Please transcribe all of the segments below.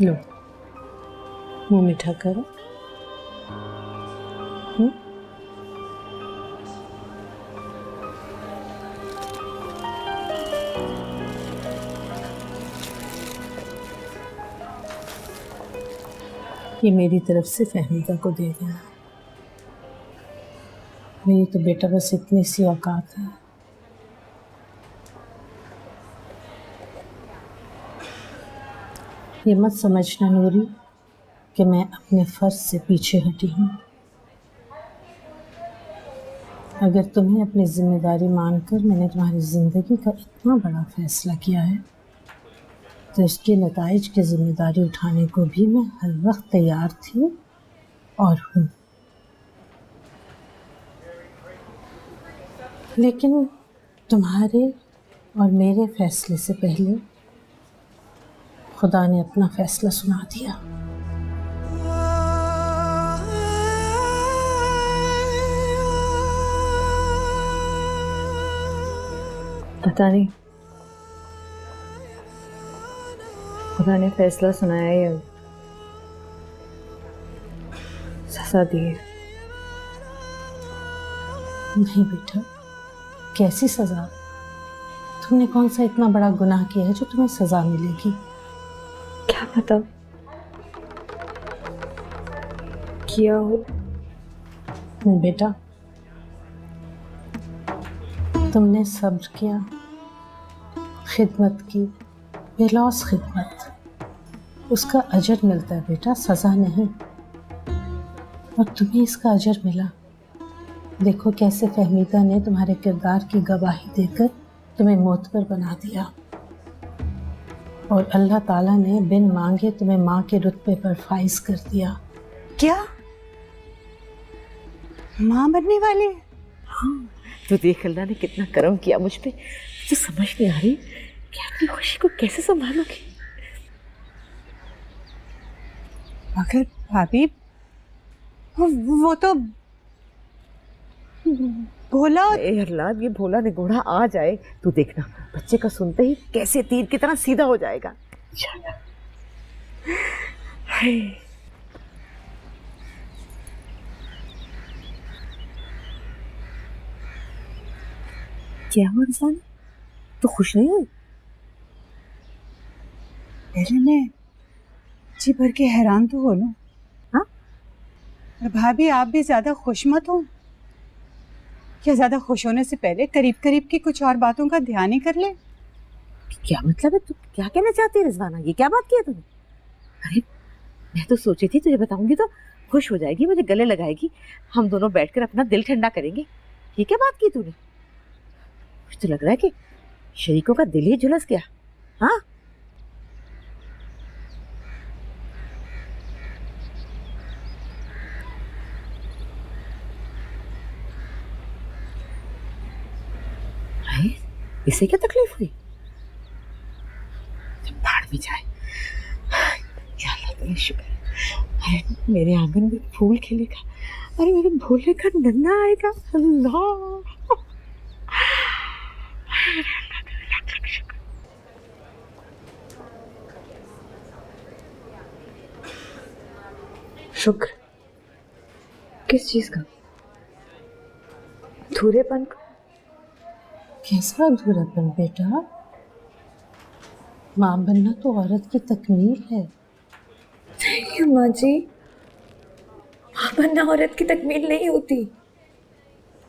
लो, मुंह मीठा करो। ये मेरी तरफ से फहमीदा को दे देना। मेरी तो बेटा बस इतनी सी औकात है। ये मत समझना नूरी कि मैं अपने फर्ज से पीछे हटी हूँ। अगर तुम्हें अपनी जिम्मेदारी मानकर मैंने तुम्हारी जिंदगी का इतना बड़ा फैसला किया है तो इसके नताइज की जिम्मेदारी उठाने को भी मैं हर वक्त तैयार थी और हूँ। लेकिन तुम्हारे और मेरे फैसले से पहले खुदा ने अपना फैसला सुना दिया। पता नहीं खुदा ने फैसला सुनाया या सजा दी है। नहीं बेटा, कैसी सजा? तुमने कौन सा इतना बड़ा गुनाह किया है जो तुम्हें सजा मिलेगी? क्या पता किया हो। बेटा, तुमने सब्र किया, खिदमत की, बेलौस खिदमत, उसका अजर मिलता है बेटा, सजा नहीं। और तुम्हें इसका अजर मिला। देखो कैसे फहमीदा ने तुम्हारे किरदार की गवाही देकर तुम्हें मोतबर बना दिया और अल्लाह ताला ने बिन मांगे तुम्हें माँ के रुतबे पर फाइज कर दिया। क्या माँ बनने वाली? हाँ, तो देख अल्लाह ने कितना करम किया मुझ पे। मुझे समझ नहीं आ रही कि अपनी खुशी को कैसे संभालूंगी। मगर भाभी वो तो भोला। ए अल्लाह, ये भोला निगोड़ा आ जाए तो देखना बच्चे का सुनते ही कैसे तीर की तरह सीधा हो जाएगा। क्या हुआ इंसान? तो खुश नहीं हुई? पहले मैं जी भर के हैरान तो हो लूं। हाँ भाभी, आप भी ज्यादा खुश मत हो। क्या ज्यादा खुश होने से पहले करीब करीब की कुछ और बातों का ध्यान ही कर ले। क्या मतलब है? तू क्या कहना चाहती है रिजवाना? ये क्या बात की है तूने? अरे मैं तो सोची थी तुझे बताऊंगी तो खुश हो जाएगी, मुझे गले लगाएगी, हम दोनों बैठकर अपना दिल ठंडा करेंगे। ये क्या बात की तूने? मुझे तो लग रहा है कि शरीकों का दिल ही झुलस गया। हाँ इसे क्या तकलीफ हुई? भाड़ भी जाए। या अल्लाह तेरा शुक्र। अरे मेरे आंगन में फूल खिलेगा, अरे मेरे भोले का नन्ना आएगा। अल्लाह शुक्र किस चीज का? अधूरेपन का? कैसा अधूरापन बेटा? माँ बनना तो औरत की तकमील है। नहीं माँ जी, माँ बनना औरत की तकमील नहीं होती।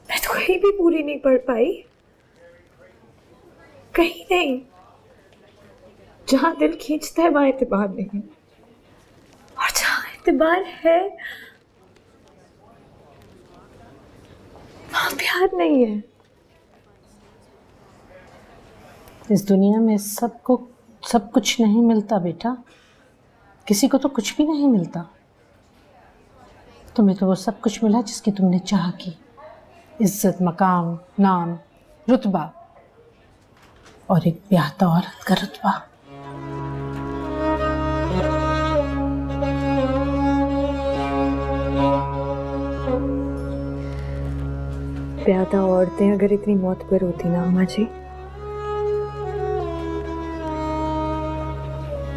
मैं तो कहीं भी पूरी नहीं पढ़ पाई, कहीं नहीं। जहाँ दिल खींचता है वहाँ एतबार नहीं है, और जहाँ एतबार है वहाँ प्यार नहीं है। इस दुनिया में सबको सब कुछ नहीं मिलता बेटा, किसी को तो कुछ भी नहीं मिलता। तुम्हें तो वो सब कुछ मिला जिसकी तुमने चाह की, इज्जत, मकाम, नाम, रुतबा और एक ब्याहता औरत का रुतबा। प्यादा औरतें अगर इतनी मौत पर होती ना अम्मा जी,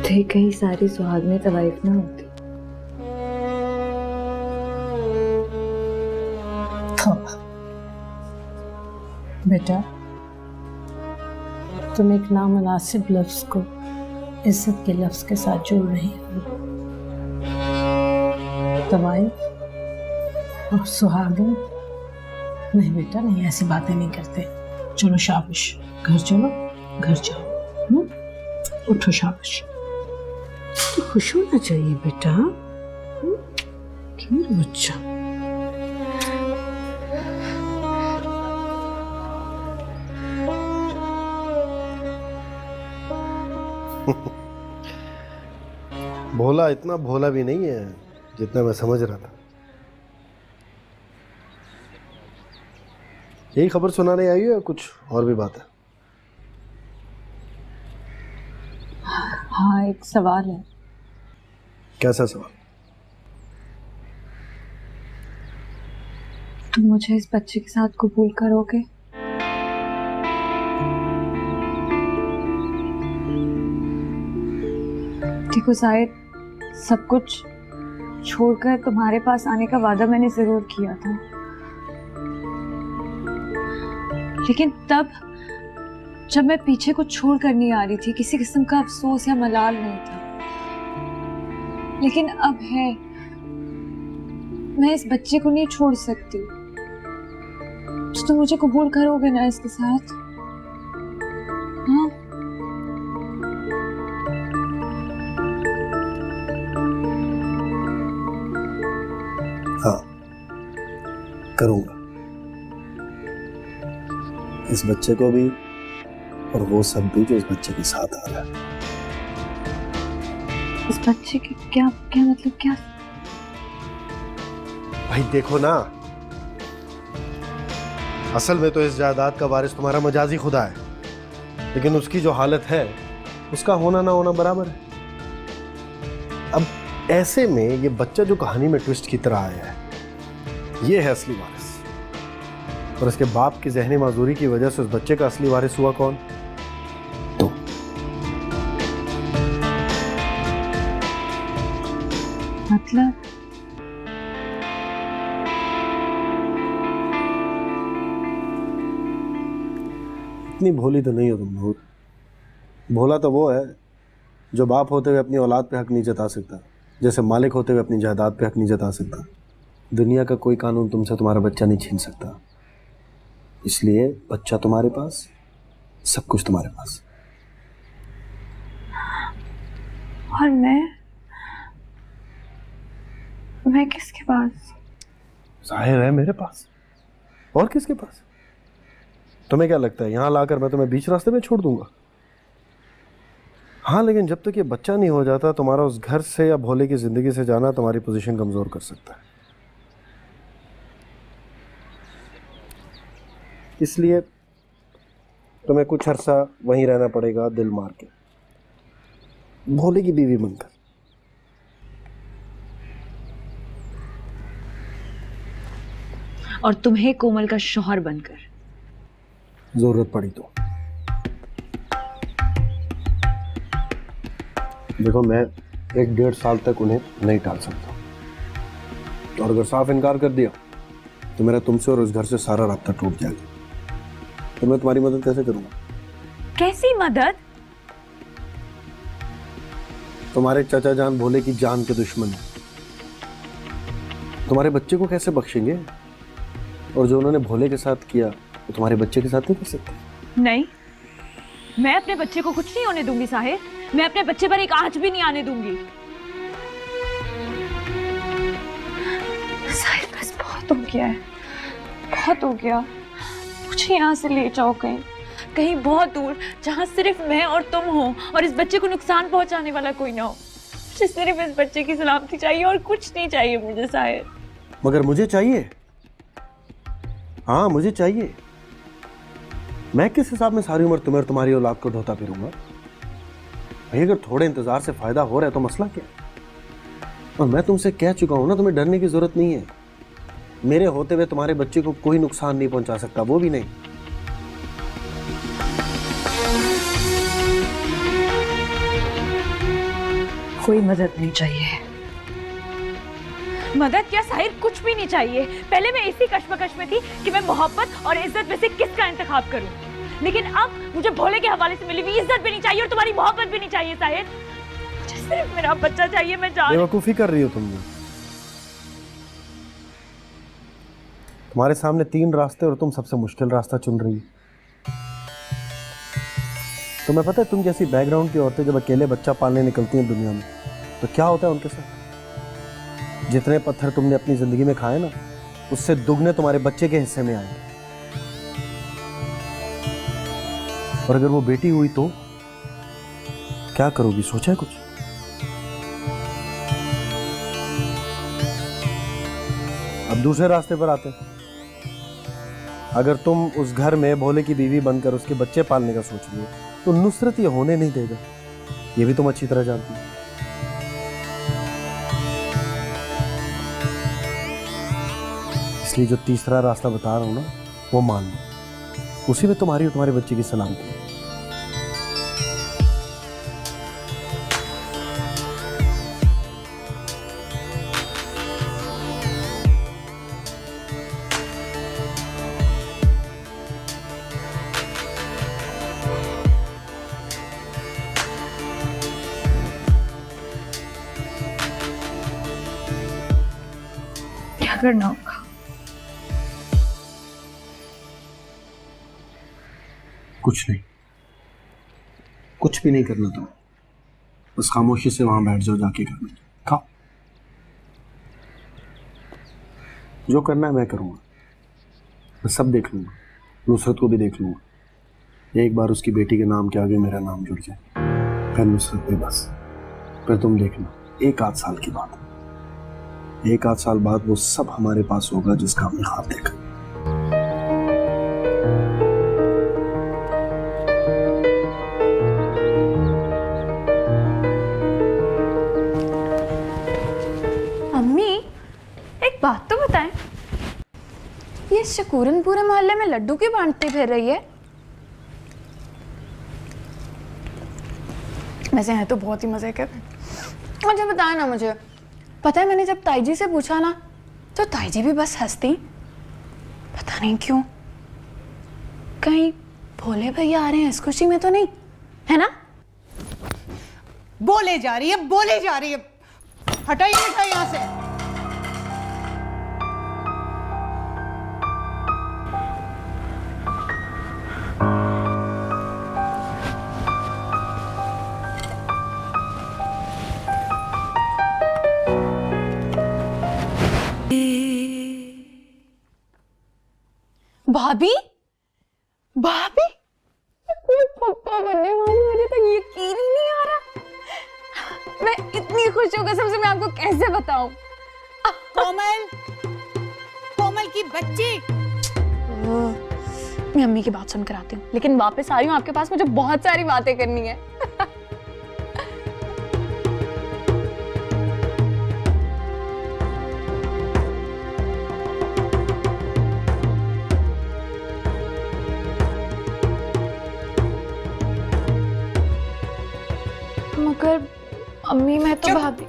थे कहीं सारी सुहाग में तवाइफ ना होती। बेटा, तुम एक नामुनासिब लफ्ज को इज्जत के लफ्ज के साथ जोड़ रही हो। तवाइफ और सुहागन? नहीं बेटा, नहीं, ऐसी बातें नहीं करते। चलो शाबाश, घर चलो, घर जाओ। उठो, शाबाश। तो खुश होना चाहिए बेटा। क्यों बच्चा? भोला इतना भोला भी नहीं है जितना मैं समझ रहा था। यही खबर सुनाने आई है या कुछ और भी बात है? हाँ, एक सवाल है। कैसा सवाल? तुम मुझे इस बच्चे के साथ कबूल करोगे? देखो शायद सब कुछ छोड़कर तुम्हारे पास आने का वादा मैंने जरूर किया था, लेकिन तब जब मैं पीछे कुछ छोड़ कर नहीं आ रही थी, किसी किस्म का अफसोस या मलाल नहीं था। लेकिन अब है, मैं इस बच्चे को नहीं छोड़ सकती। तो तुम मुझे कबूल करोगे ना इसके साथ? हाँ? हाँ, करूंगा। इस बच्चे को भी और वो सब भी जो इस बच्चे के साथ आ रहा है। इस बच्चे के क्या क्या मतलब क्या? भाई देखो ना, असल में तो इस जायदाद का वारिस तुम्हारा मजाजी खुदा है, लेकिन उसकी जो हालत है उसका होना ना होना बराबर है। अब ऐसे में ये बच्चा जो कहानी में ट्विस्ट की तरह आया है, ये है असली वारिस। और इसके बाप की ज़हनी माजूरी की वजह से उस बच्चे का असली वारिस हुआ कौन? तुम। मतलब इतनी भोली तो नहीं हो तुम नूर। भोला तो वो है जो बाप होते हुए अपनी औलाद पे हक नहीं जता सकता, जैसे मालिक होते हुए अपनी जायदाद पे हक नहीं जता सकता। दुनिया का कोई कानून तुमसे तुम्हारा बच्चा नहीं छीन सकता। इसलिए बच्चा तुम्हारे पास, सब कुछ तुम्हारे पास। और मैं किसके पास? जाहिर है मेरे पास। और किसके पास? तुम्हें क्या लगता है यहां लाकर मैं तुम्हें बीच रास्ते में छोड़ दूंगा? हाँ, लेकिन जब तक ये बच्चा नहीं हो जाता, तुम्हारा उस घर से या भोले की जिंदगी से जाना तुम्हारी पोजीशन कमजोर कर सकता है। इसलिए तुम्हें कुछ अरसा वहीं रहना पड़ेगा, दिल मार के, भोले की बीवी बनकर। और तुम्हें कोमल का शौहर बनकर। जरूरत पड़ी तो। देखो, मैं 1-1.5 साल तक उन्हें नहीं टाल सकता, और अगर साफ इनकार कर दिया तो मेरा तुमसे और उस घर से सारा रास्ता टूट जाएगा। तो मैं तुम्हारी मदद कैसे करूंगा? कैसी मदद? तुम्हारे चाचा जान भोले की जान के दुश्मन है। तुम्हारे बच्चे को कैसे बख्शेंगे? और जो उन्होंने भोले के साथ किया वो तुम्हारे बच्चे के साथ नहीं कर सकते। नहीं, मैं अपने बच्चे को कुछ नहीं होने दूंगी साहिर। मैं अपने बच्चे पर एक आंच भी नहीं आने दूंगी। साहिर, बस बहुत हो गया है, बहुत हो गया। मुझे यहाँ से ले जाओ कहीं, कहीं बहुत दूर, जहाँ सिर्फ मैं और तुम हो और इस बच्चे को नुकसान पहुंचाने वाला कोई ना हो। मुझे सिर्फ इस बच्चे की सलामती चाहिए और कुछ नहीं चाहिए मुझे साहिर। मगर मुझे चाहिए। हाँ, मुझे चाहिए। मैं किस हिसाब में सारी उम्र तुम्हें और तुम्हारी औलाद को ढोता फिरूंगा? भाई, अगर थोड़े इंतजार से फायदा हो रहा है तो मसला क्या? और मैं तुमसे कह चुका हूं ना, तुम्हें डरने की जरूरत नहीं है। मेरे होते हुए तुम्हारे बच्चे को कोई नुकसान नहीं पहुंचा सकता, वो भी नहीं। कोई मदद नहीं चाहिए। मदद क्या साहिर, कुछ भी नहीं चाहिए। पहले मैं इसी कश्मकश में थी कि मैं मोहब्बत और इज्जत में से किसका इंतखाब करूं, लेकिन अब मुझे भोले के हवाले से मिली हुई इज्जत भी नहीं चाहिए और तुम्हारी मोहब्बत भी नहीं चाहिए साहिर। मुझे सिर्फ मेरा बच्चा चाहिए। मैं जा बेवकूफ़ी कर रही हो तुम। तुम्हारे सामने 3 रास्ते और तुम सबसे मुश्किल रास्ता चुन रही हो। तुम्हें पता है तुम जैसी बैकग्राउंड की औरतें जब अकेले बच्चा पालने निकलती हैं दुनिया में तो क्या होता है उनके साथ? जितने पत्थर तुमने अपनी जिंदगी में खाए ना, उससे दुगने तुम्हारे बच्चे के हिस्से में आएंगे। और अगर वो बेटी हुई तो क्या करोगी, सोचा है कुछ? अब दूसरे रास्ते पर आते हैं। अगर तुम उस घर में भोले की बीवी बनकर उसके बच्चे पालने का सोच रही हो तो नुसरत ये होने नहीं देगा, ये भी तुम अच्छी तरह जानती हो। इसलिए जो तीसरा रास्ता बता रहा हूं ना, वो मान लो। उसी में तुम्हारी और तुम्हारे बच्चे की सलामती है। क्या करना होगा? कुछ नहीं, कुछ भी नहीं करना तुम। बस खामोशी से वहां बैठ जाओ, जाके करना खाओ। जो करना है मैं करूंगा, मैं सब देख लूंगा, नुसरत को भी देख लूंगा। एक बार उसकी बेटी के नाम के आगे मेरा नाम जुड़ जाए, फिर नुसरत पे बस। फिर तुम देखना, 1 आध साल की बात है, 1 आध साल बाद वो सब हमारे पास होगा जिसका हमने ख्वाब देखा। अम्मी, एक बात तो बताएं, ये शकूरन पूरे मोहल्ले में लड्डू क्यों बांटती फिर रही है? वैसे है तो बहुत ही मजे के। मुझे बताया ना, मुझे पता है मैंने जब ताईजी से पूछा ना तो ताईजी भी बस हंसती। पता नहीं क्यों। कहीं भोले भैया आ रहे हैं इस खुशी में तो नहीं है ना? बोले जा रही है, बोले जा रही है। हटाइए मिठाई यहां से। भाभी, भाभी, पप्पा बनने वाली, मुझे तो यकीन ही नहीं आ रहा। मैं इतनी खुश हूँ कसम से, मैं आपको कैसे बताऊं। कोमल, कोमल की बच्ची। मैं अम्मी की बात सुनकर आती हूँ, लेकिन वापस आ रही हूँ आपके पास, मुझे बहुत सारी बातें करनी है। मगर अम्मी, मैं तो भाभी।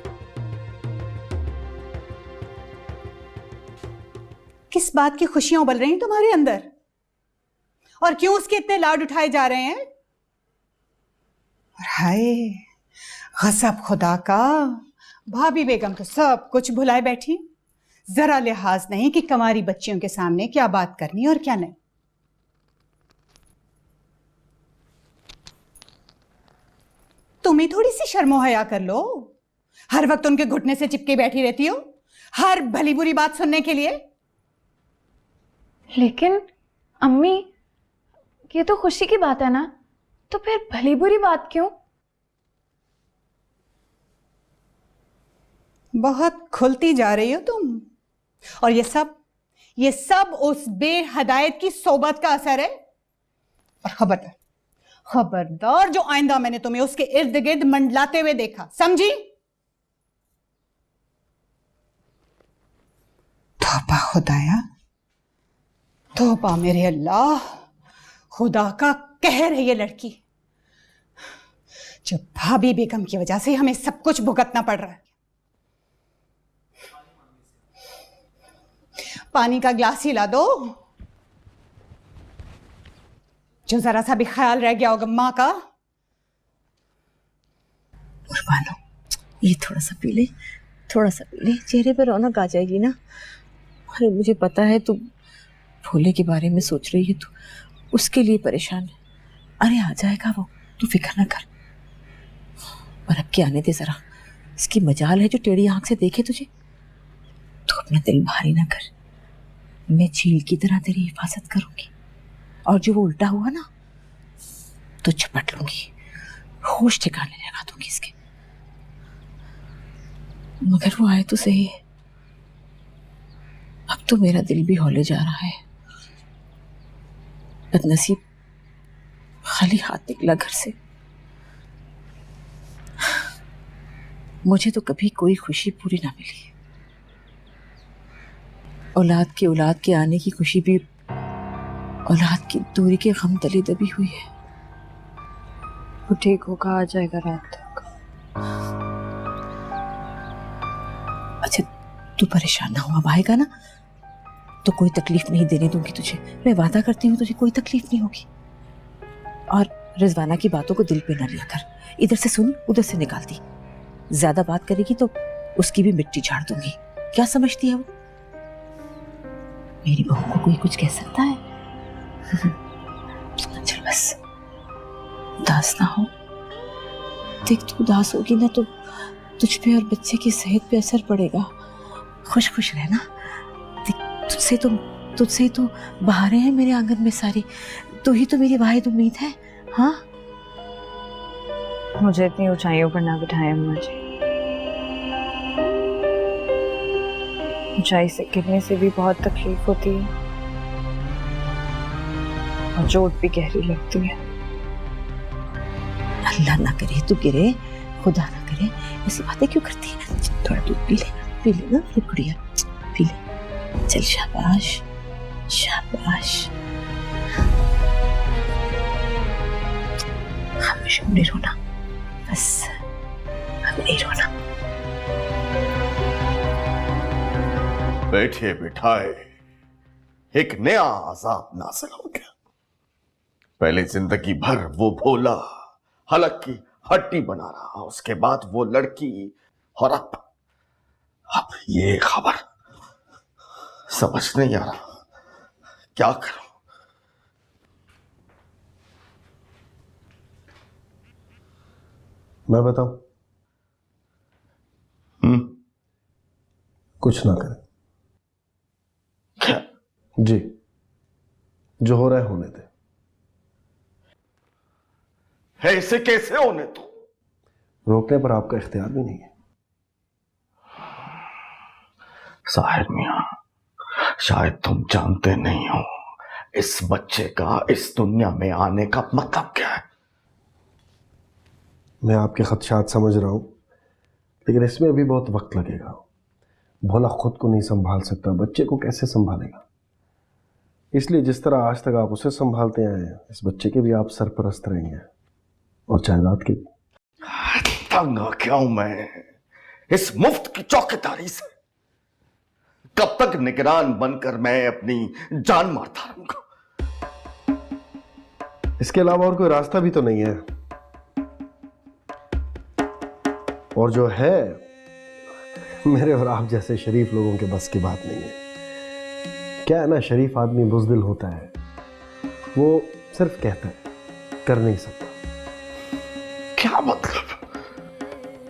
किस बात की खुशियां उबल रही हैं तुम्हारे अंदर? और क्यों उसके इतने लाड उठाए जा रहे हैं? हाय गज़ब खुदा का, भाभी बेगम तो सब कुछ भुलाए बैठी। जरा लिहाज नहीं कि कमारी बच्चियों के सामने क्या बात करनी और क्या नहीं। तुम्हें थोड़ी सी शर्मो हया कर लो। हर वक्त उनके घुटने से चिपके बैठी रहती हो, हर भली बुरी बात सुनने के लिए। लेकिन अम्मी, ये तो खुशी की बात है ना, तो फिर भली बुरी बात क्यों? बहुत खुलती जा रही हो तुम। और ये सब उस बेहदायत की सोबत का असर है। और खबरदार, खबरदार, जो आइंदा मैंने तुम्हें उसके इर्द गिर्द मंडलाते हुए देखा, समझी? तौबा खुदाया, तौबा मेरे अल्लाह, खुदा का कहर है ये लड़की। जो भाभी बेगम की वजह से हमें सब कुछ भुगतना पड़ रहा है। पानी का ग्लास ही ला दो। जो जरा सा भी ख्याल रह गया होगा माँ का। उर्वानो, ये थोड़ा सा पी ले, थोड़ा सा पी ले, चेहरे पर रौनक आ जाएगी ना। अरे मुझे पता है तू भोले के बारे में सोच रही है, तू उसके लिए परेशान है। अरे आ जाएगा वो, तू फिक्र ना कर। और अब क्या आने दे जरा, इसकी मजाल है जो टेढ़ी आंख से देखे तुझे। तू अपना दिल भारी ना कर, मैं झील की तरह तेरी हिफाजत करूंगी। और जो वो उल्टा हुआ ना तो झपट लूंगी, होश ठिकाने लगा दूंगी इसके। मगर वो आए तो सही है। अब तो मेरा दिल भी हौले जा रहा है। बदनसीब खाली हाथ निकला घर से। मुझे तो कभी कोई खुशी पूरी ना मिली। औलाद के आने की खुशी भी औलाद की दूरी के गम तले दबी हुई है। वो ठीक होगा, आ जाएगा रात तक। अच्छा तू परेशान ना हो, अब आएगा ना तो कोई तकलीफ नहीं देने दूंगी तुझे। मैं वादा करती हूँ तुझे कोई तकलीफ नहीं होगी। और रिजवाना की बातों को दिल पे ना लिया कर, इधर से सुन उधर से निकाल दी। ज्यादा बात करेगी तो उसकी भी मिट्टी झाड़ दूंगी। क्या समझती है वो? मेरी बहू को कोई कुछ कह सकता है? चल बस उदास ना हो। देख तू उदास होगी ना तो तुझ पे और बच्चे की सेहत पे असर पड़ेगा। खुश खुश रहना। तुझसे तो बहारें हैं मेरे आंगन में सारी। तू ही तो मेरी वाहिद उम्मीद है। हाँ मुझे इतनी ऊंचाइयों पर ना बिठाएं अम्मा जी। ऊंचाई से गिरने से भी बहुत तकलीफ होती है और चोट भी गहरी लगती है। अल्लाह ना करे तू गिरे, खुदा ना करे। ऐसी बातें क्यों करती है? थोड़ा दूध पी ले ना फिर गुड़िया, पी ले। चल शाबाश शाबाश। हमेशा नहीं रोना, बस अब नहीं रोना। बैठे बिठाए एक नया आजाब नाज़िल हो गया। पहले जिंदगी भर वो भोला हलक की हड्डी बना रहा, उसके बाद वो लड़की, और अब ये खबर। समझ नहीं आ रहा क्या करूं। मैं बताऊं? कुछ ना करें। क्या? जी, जो हो रहा है होने दे। ऐसे कैसे होने दो? रोकने पर आपका इख्तियार भी नहीं है। साहिर मियां, शायद तुम जानते नहीं हो इस बच्चे का इस दुनिया में आने का मतलब क्या है। मैं आपके खदशात समझ रहा हूं, लेकिन इसमें भी बहुत वक्त लगेगा। भोला खुद को नहीं संभाल सकता, बच्चे को कैसे संभालेगा? इसलिए जिस तरह आज तक आप उसे संभालते आए हैं, इस बच्चे के भी आप सरपरस्त रहेंगे और जायदाद के भी। तंग आ गया हूं मैं इस मुफ्त की चौकीदारी से। कब तक निगरान बनकर मैं अपनी जान मारता रहूंगा? इसके अलावा और कोई रास्ता भी तो नहीं है। और जो है मेरे और आप जैसे शरीफ लोगों के बस की बात नहीं है। क्या है ना, शरीफ आदमी बुज़दिल होता है, वो सिर्फ कहता है, कर नहीं सकता। क्या मतलब?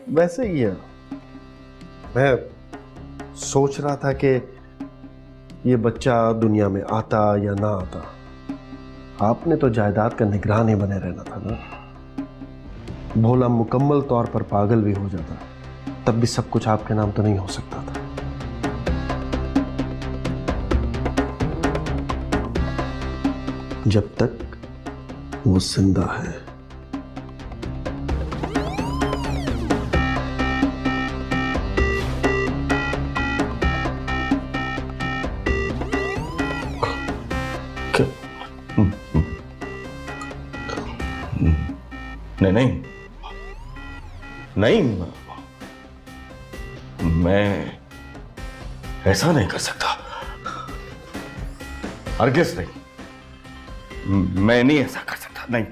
वैसे ही है। मैं सोच रहा था कि ये बच्चा दुनिया में आता या ना आता, आपने तो जायदाद का निगरान ही बने रहना था ना। भोला मुकम्मल तौर पर पागल भी हो जाता, तब भी सब कुछ आपके नाम तो नहीं हो सकता था। जब तक वो जिंदा है। नहीं, नहीं, मैं ऐसा नहीं कर सकता, हरगिज़ नहीं। मैं नहीं ऐसा कर सकता, नहीं,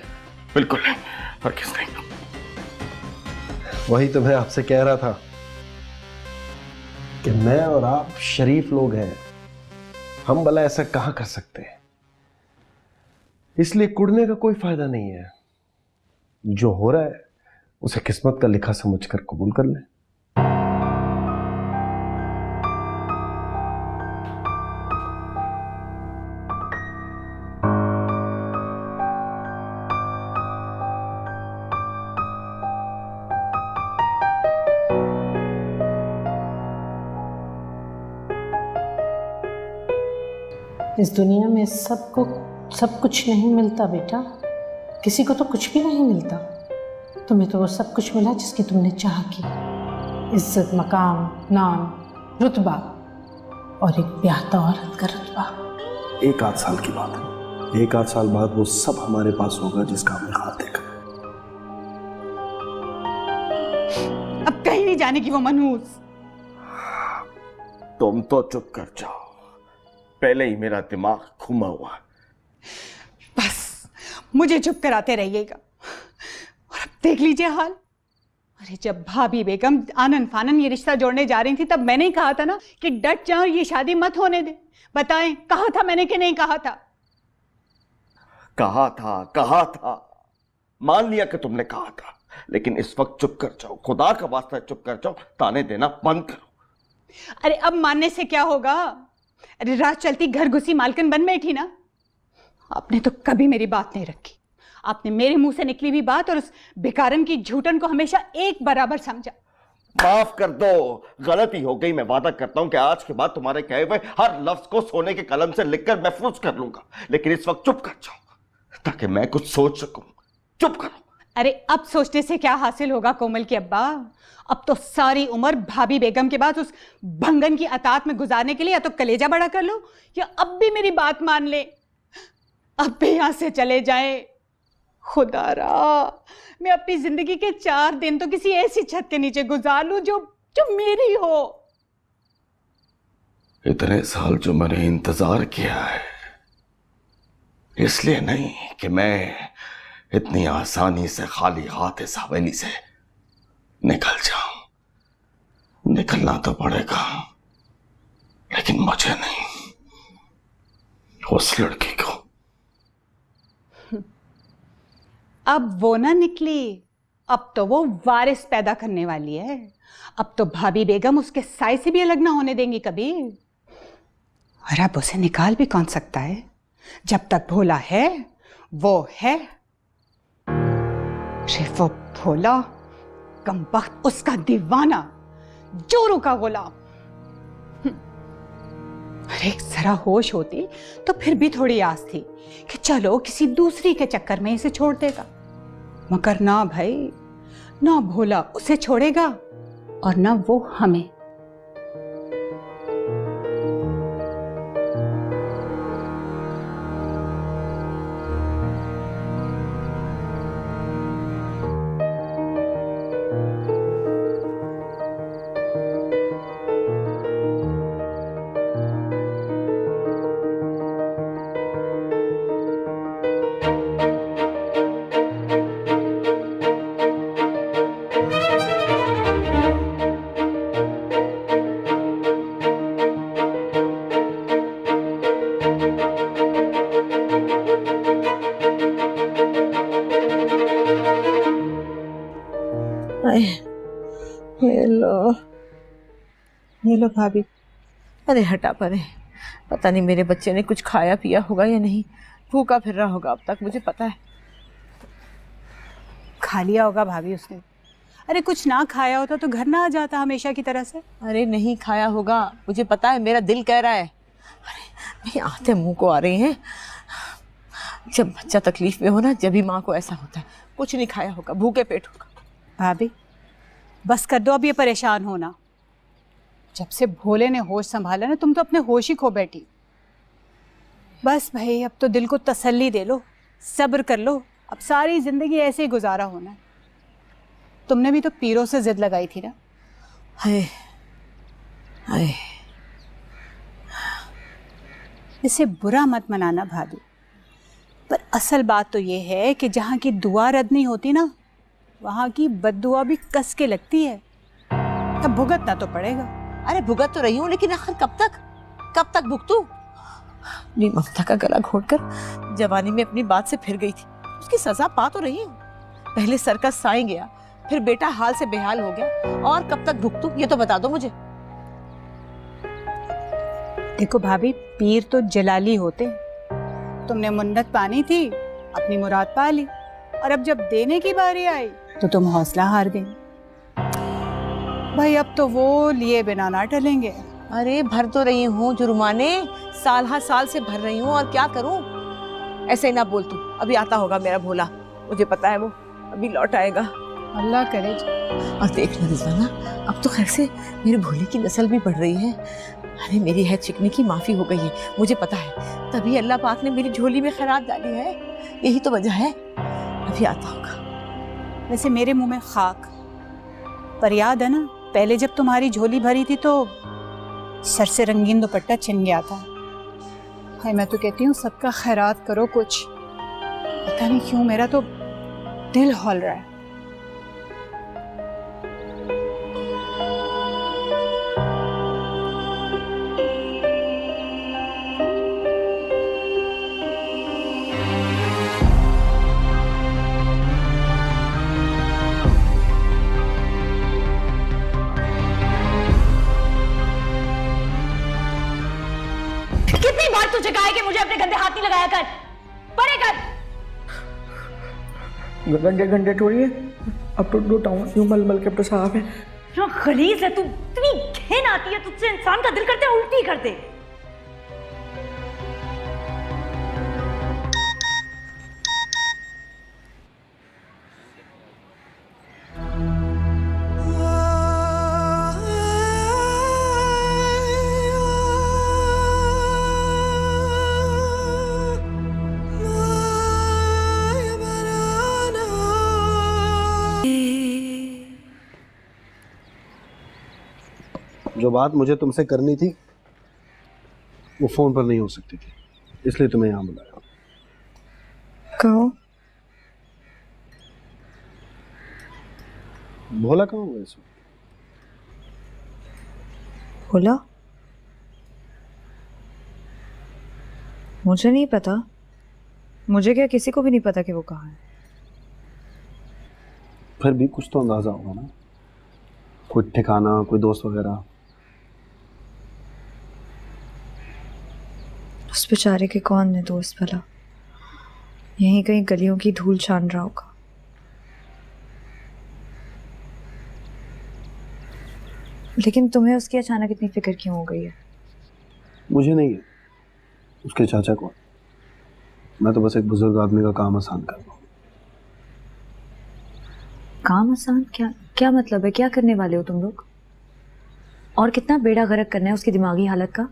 बिल्कुल नहीं, हरगिज़ नहीं। वही तो मैं आपसे कह रहा था कि मैं और आप शरीफ लोग हैं, हम भला ऐसा कहां कर सकते हैं। इसलिए कुड़ने का कोई फायदा नहीं है। जो हो रहा है उसे किस्मत का लिखा समझकर कबूल कर ले। इस दुनिया में सब कुछ नहीं मिलता बेटा, किसी को तो कुछ भी नहीं मिलता। तुम्हें तो वो सब कुछ मिला जिसकी तुमने चाह की, इज्जत, मकाम, नाम, रुतबा और एक ब्याहता औरत का रुतबा। 1-8 साल की बात है, 1-8 साल बाद वो सब हमारे पास होगा जिसका हमने ख्वाब देखा। अब कहीं नहीं जाने की वो मनहूस। तुम तो चुप कर जाओ, पहले ही मेरा दिमाग घुमा हुआ है। बस मुझे चुप कराते रहिएगा। और अब देख लीजिए हाल। अरे जब भाभी बेगम आनन फानन ये रिश्ता जोड़ने जा रही थी तब मैंने ही कहा था ना कि डट जाओ, ये शादी मत होने दे। बताएं, कहा था मैंने कि नहीं कहा था? कहा था, मान लिया कि तुमने कहा था, लेकिन इस वक्त चुप कर जाओ, खुदा का वास्ता चुप कर जाओ, ताने देना बंद करो। अरे अब मानने से क्या होगा? अरे रात चलती घर घुसी मालकिन बन बैठी ना। आपने तो कभी मेरी बात नहीं रखी। आपने मेरे मुंह से निकली हुई बात और उस बेकारन की झूठन को हमेशा एक बराबर समझा। माफ कर दो, गलती हो गई। मैं वादा करता हूं कि आज के बाद तुम्हारे कहे हुए हर लफ्ज को सोने के कलम से लिखकर महफूज कर लूंगा, लेकिन इस वक्त चुप कर जाओ ताकि मैं कुछ सोच सकूं। चुप करो। अरे अब सोचने से क्या हासिल होगा कोमल के अब्बा? अब तो सारी उम्र भाभी बेगम के बाद उस भंगन की अतात में गुजारने के लिए या तो कलेजा बड़ा कर लो या अब भी मेरी बात मान ले, अब भी यहां से चले जाए। खुदारा, मैं अपनी जिंदगी के 4 दिन तो किसी ऐसी छत के नीचे गुजार लूं जो मेरी हो। इतने साल जो मैंने इंतजार किया है, इसलिए नहीं कि मैं इतनी आसानी से खाली हाथ इस हवेली से निकल जाऊं। निकलना तो पड़ेगा, लेकिन मुझे नहीं, उस लड़की को। अब वो ना निकली, अब तो वो वारिस पैदा करने वाली है। अब तो भाभी बेगम उसके साय से भी अलग ना होने देंगी कभी। और अब उसे निकाल भी कौन सकता है? जब तक भोला है वो है। अरे वो भोला कमबख्त, उसका दीवाना, जोरों का गुलाम। अरे जरा होश होती तो फिर भी थोड़ी आस थी कि चलो किसी दूसरी के चक्कर में इसे छोड़ देगा, मगर ना भाई, ना भोला उसे छोड़ेगा और ना वो हमें। ये लो भाभी। अरे हटा परे, पता नहीं मेरे बच्चे ने कुछ खाया पिया होगा या नहीं, भूखा फिर रहा होगा अब तक, मुझे पता है। खा लिया होगा भाभी उसने। अरे कुछ ना खाया होता तो घर ना आ जाता हमेशा की तरह से। अरे नहीं खाया होगा, मुझे पता है, मेरा दिल कह रहा है। अरे नहीं, आते मुंह को आ रहे हैं। जब बच्चा तकलीफ में हो ना, जब भी माँ को ऐसा होता है। कुछ नहीं खाया होगा, भूखे पेट होगा। भाभी बस कर दो अब ये परेशान होना। जब से भोले ने होश संभाला ना, तुम तो अपने होश ही खो बैठी। बस भाई अब तो दिल को तसल्ली दे लो, सब्र कर लो। अब सारी जिंदगी ऐसे ही गुजारा होना है। तुमने भी तो पीरों से जिद लगाई थी ना। हाय हाय, इसे बुरा मत मनाना भाभी, पर असल बात तो ये है कि जहाँ की दुआ रद्द नहीं होती ना, वहाँ की बद्दुआ भी कस के लगती है। अब भुगतना तो पड़ेगा। अरे भुगत तो रही हूँ, लेकिन आखिर कब तक भुगतूं? अपनी ममता का गला घोटकर जवानी में अपनी बात से फिर गई थी, उसकी सजा पा तो रही हूँ। पहले सर का साई गया, फिर बेटा हाल से बेहाल हो गया, और कब तक भुगतूं ये तो बता दो मुझे। देखो भाभी, पीर तो जलाली होते। तुमने मुन्नत पानी थी, अपनी मुराद पा ली, और अब जब देने की बारी आई तो तुम हौसला हार गई। भाई अब तो वो लिए बिना ना टलेंगे। अरे भर तो रही हूँ जुर्माने, साल हर साल से भर रही हूँ, और क्या करूँ? ऐसे ही ना बोल तू, अभी आता होगा मेरा भोला, मुझे पता है वो अभी लौट आएगा। अल्लाह करे। और देखना रिजवाना, अब तो खैर से मेरे भोले की नस्ल भी बढ़ रही है। अरे मेरी है चिकनी की माफी हो गई है, मुझे पता है, तभी अल्लाह पाक ने मेरी झोली में खैरात डाली है, यही तो वजह है। अभी आता होगा। वैसे मेरे मुंह में खाक, पर याद है ना, पहले जब तुम्हारी झोली भरी थी तो सर से रंगीन दुपट्टा छिन गया था। हाय, मैं तो कहती हूँ सबका खैरात करो कुछ। पता नहीं क्यों मेरा तो दिल हौल रहा है। कितनी बार तुझे कहा है कि मुझे अपने गंदे हाथ नहीं लगाया कर, परे कर। गंदे गंदे थोड़ी है, अब तो धोता हूँ, यूं मल मल के अब तो साफ है। जो खलीज है तू, इतनी घिन आती है तुझसे, इंसान का दिल करते उल्टी कर दे। जो बात मुझे तुमसे करनी थी वो फोन पर नहीं हो सकती थी, इसलिए तुम्हें यहाँ बुलाया। कहो। भोला कहाँ हुआ इसमें? भोला? मुझे नहीं पता, मुझे क्या किसी को भी नहीं पता कि वो कहाँ है। फिर भी कुछ तो अंदाजा होगा ना, कोई ठिकाना, कोई दोस्त वगैरह। उस बेचारे के कौन है दोस्त भला, यहीं कहीं गलियों की धूल छान रहा होगा। लेकिन तुम्हें उसकी अचानक इतनी फिक्र क्यों हो गई है? मुझे नहीं है, उसके चाचा को। मैं तो बस एक बुजुर्ग आदमी का काम आसान कर रहा हूँ। काम आसान? क्या मतलब है? क्या करने वाले हो तुम लोग? और कितना बेड़ा गर्क करना है उसकी दिमागी हालत का?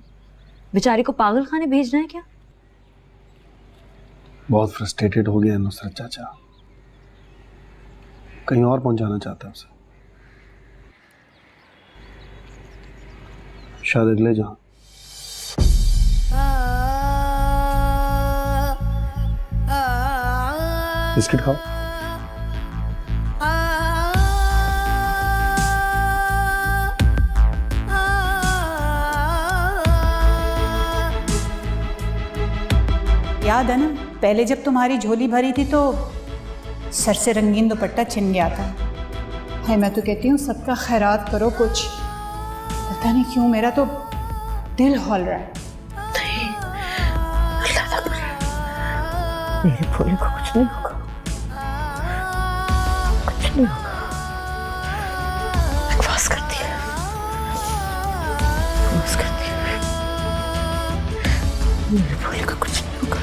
बेचारे को पागल खाने भेजना है क्या? बहुत फ्रस्ट्रेटेड हो गया नुसरत चाचा, कहीं और पहुंचाना चाहता है उसे, शायद अगले जहां। बिस्किट खाओ। याद है ना, पहले जब तुम्हारी झोली भरी थी तो सर से रंगीन दुपट्टा छिन गया था। है, मैं तो कहती हूँ सबका खैरात करो कुछ। पता नहीं क्यों मेरा तो दिल हौल रहा है। मेरे भोले को कुछ नहीं होगा, कुछ नहीं होगा। बकवास करती है, बकवास करती है। मेरे भोले को कुछ नहीं होगा।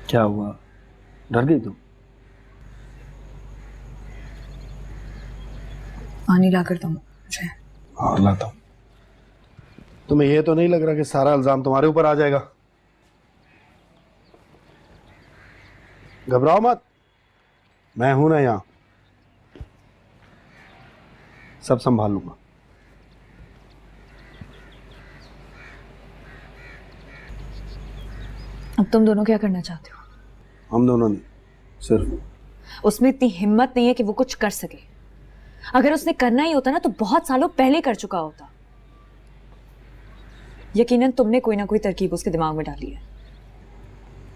क्या हुआ, डर गई तुम? पानी ला कर दो मुझे। हाँ लाता हूँ। तुम्हें ये तो नहीं लग रहा कि सारा इल्जाम तुम्हारे ऊपर आ जाएगा? घबराओ मत, मैं हूं ना यहाँ, सब संभाल लूंगा। अब तुम दोनों क्या करना चाहते हो? हम दोनों नहीं, सिर्फ उसमें इतनी हिम्मत नहीं है कि वो कुछ कर सके। अगर उसने करना ही होता ना तो बहुत सालों पहले कर चुका होता। यकीनन तुमने कोई ना कोई तरकीब उसके दिमाग में डाली है।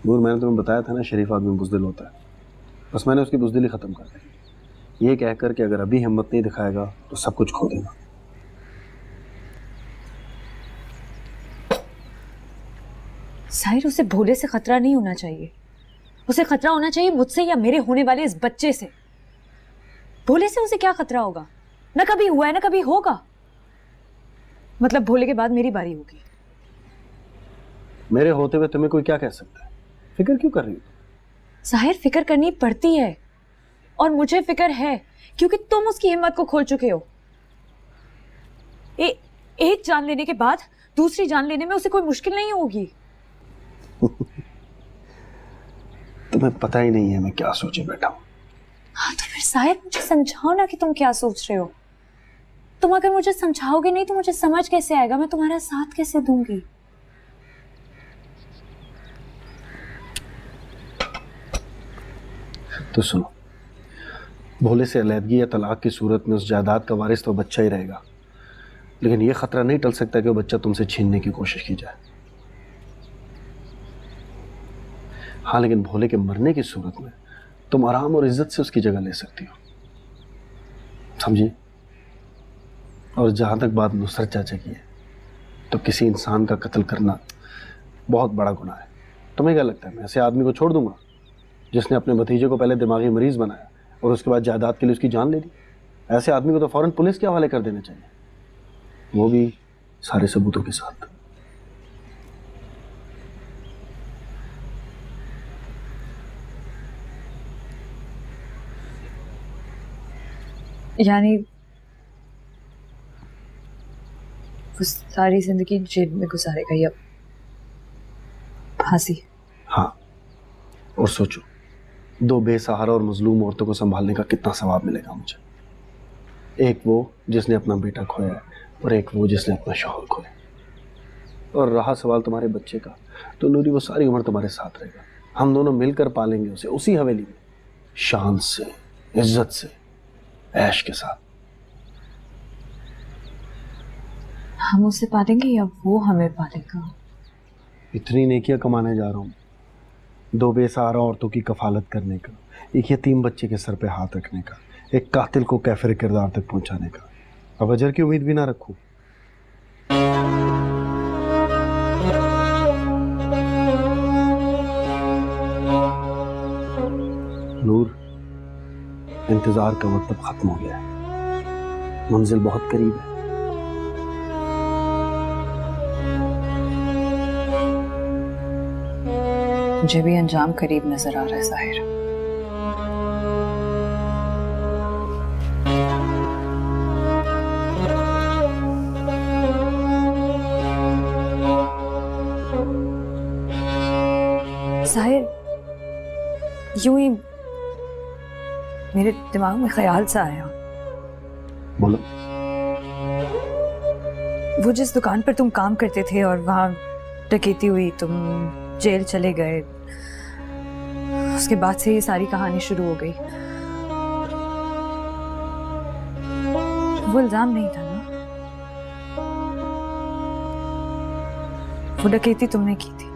नूर, मैंने तुम्हें बताया था ना, शरीफ आदमी बुज़दिल होता है। बस मैंने उसकी बुज़दिली ख़त्म कर दी, ये कहकर कि अगर अभी हिम्मत नहीं दिखाएगा तो सब कुछ खो देगा। साहिर, उसे भोले से खतरा नहीं होना चाहिए। उसे खतरा होना चाहिए मुझसे या मेरे होने वाले इस बच्चे से। भोले से उसे क्या खतरा होगा? ना कभी हुआ है ना कभी होगा। मतलब भोले के बाद मेरी बारी होगी। मेरे होते हुए तुम्हें कोई क्या कह सकता है? फिक्र क्यों कर रही हो? साहिर, फिक्र करनी पड़ती है और मुझे फिक्र है क्योंकि तुम उसकी हिम्मत को खोल चुके हो। एक जान लेने के बाद दूसरी जान लेने में उसे कोई मुश्किल नहीं होगी। तुम्हें पता ही नहीं है मैं क्या सोचे बैठा हूं। हाँ तो फिर साहिर मुझे समझाओ ना कि तुम क्या सोच रहे हो। तुम अगर मुझे समझाओगे नहीं तो मुझे समझ कैसे आएगा? मैं तुम्हारा साथ कैसे दूंगी? तो सुनो, भोले से अलहदगी या तलाक की सूरत में उस जायदाद का वारिस तो बच्चा ही रहेगा, लेकिन यह खतरा नहीं टल सकता कि वो बच्चा तुमसे छीनने की कोशिश की जाए। हाँ, लेकिन भोले के मरने की सूरत में तुम आराम और इज्जत से उसकी जगह ले सकती हो, समझी? और जहां तक बात नुसरत चाचा की है, तो किसी इंसान का कत्ल करना बहुत बड़ा गुनाह है। तुम्हें क्या लगता है मैं ऐसे आदमी को छोड़ दूंगा जिसने अपने भतीजे को पहले दिमागी मरीज बनाया और उसके बाद जायदाद के लिए उसकी जान ले ली? ऐसे आदमी को तो फौरन पुलिस के हवाले कर देना चाहिए, वो भी सारे सबूतों के साथ। यानी वो सारी जिंदगी जेल में गुजारेगा या फांसी? हाँ, और सोचो, दो बेसहारा और मजलूम औरतों को संभालने का कितना सवाब मिलेगा मुझे। एक वो जिसने अपना बेटा खोया है और एक वो जिसने अपना शौहर खोया। और रहा सवाल तुम्हारे बच्चे का, तो नूरी वो सारी उम्र तुम्हारे साथ रहेगा। हम दोनों मिलकर पालेंगे उसे उसी हवेली में, शान से, इज्जत से, ऐश के साथ। हम उसे पालेंगे या वो हमें पालेगा? इतनी नेकियां कमाने जा रहा हूँ, दो बेसहारा औरतों की कफालत करने का, एक यतीम बच्चे के सर पे हाथ रखने का, एक कातिल को कैफिर किरदार तक पहुंचाने का। अब अजर की उम्मीद भी ना रखूं। नूर, इंतजार का वक्त अब खत्म हो गया है, मंजिल बहुत करीब है। मुझे भी अंजाम करीब नजर आ रहा है साहिर। साहिर, यूं ही मेरे दिमाग में ख्याल सा आया। बोलो। वो जिस दुकान पर तुम काम करते थे और वहां डकैती हुई, तुम जेल चले गए, उसके बाद से ये सारी कहानी शुरू हो गई। वो इल्जाम नहीं था ना? वो डकैती तुमने की थी।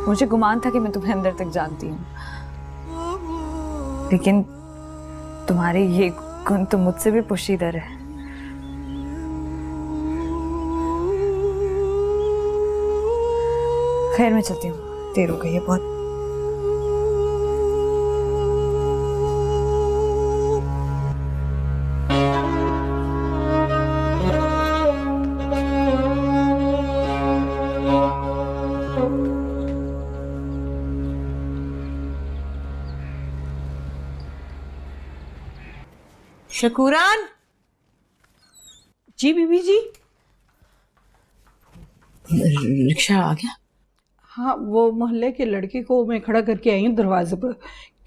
मुझे गुमान था कि मैं तुम्हें अंदर तक जानती हूँ, लेकिन तुम्हारे ये गुण तो मुझसे भी पोशीदर है। खैर, मैं चलती हूँ, देर हो गई है बहुत। शकूरान, जी बीबी जी। रिक्शा आ गया? हाँ, वो मोहल्ले के लड़के को मैं खड़ा करके आई हूँ दरवाजे पर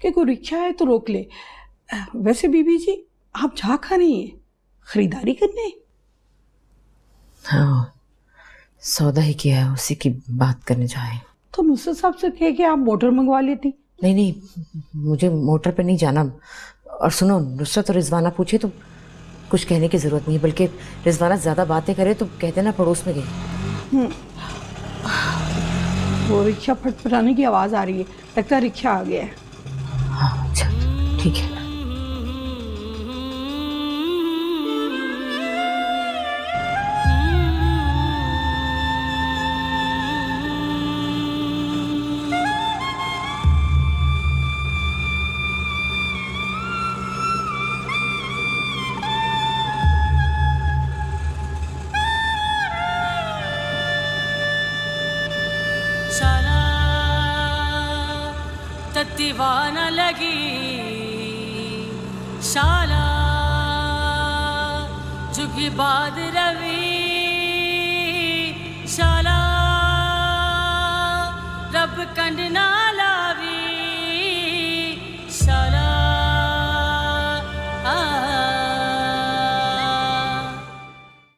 कि कोई रिक्शा है तो रोक ले। वैसे बीबी जी, आप जा कहाँ रही हैं? खरीदारी करने? हाँ, सौदा ही किया है, उसी की बात करने जाए। तो नुसरत साहब से कह के आप मोटर मंगवा लेती। नहीं नहीं, मुझे मोटर पे नहीं जाना। और सुनो, नुसरत और रिजवाना पूछे तो कुछ कहने की जरूरत नहीं है, बल्कि रिजवाना ज्यादा बातें करे तो कहते ना पड़ोस में गए। वो रिक्शा फटफटाने की आवाज़ आ रही है, लगता है रिक्शा आ गया है। हाँ अच्छा, ठीक है। शाला तत्तीवाना लगी शाला जुगी बाद रवि शाला रब कंडना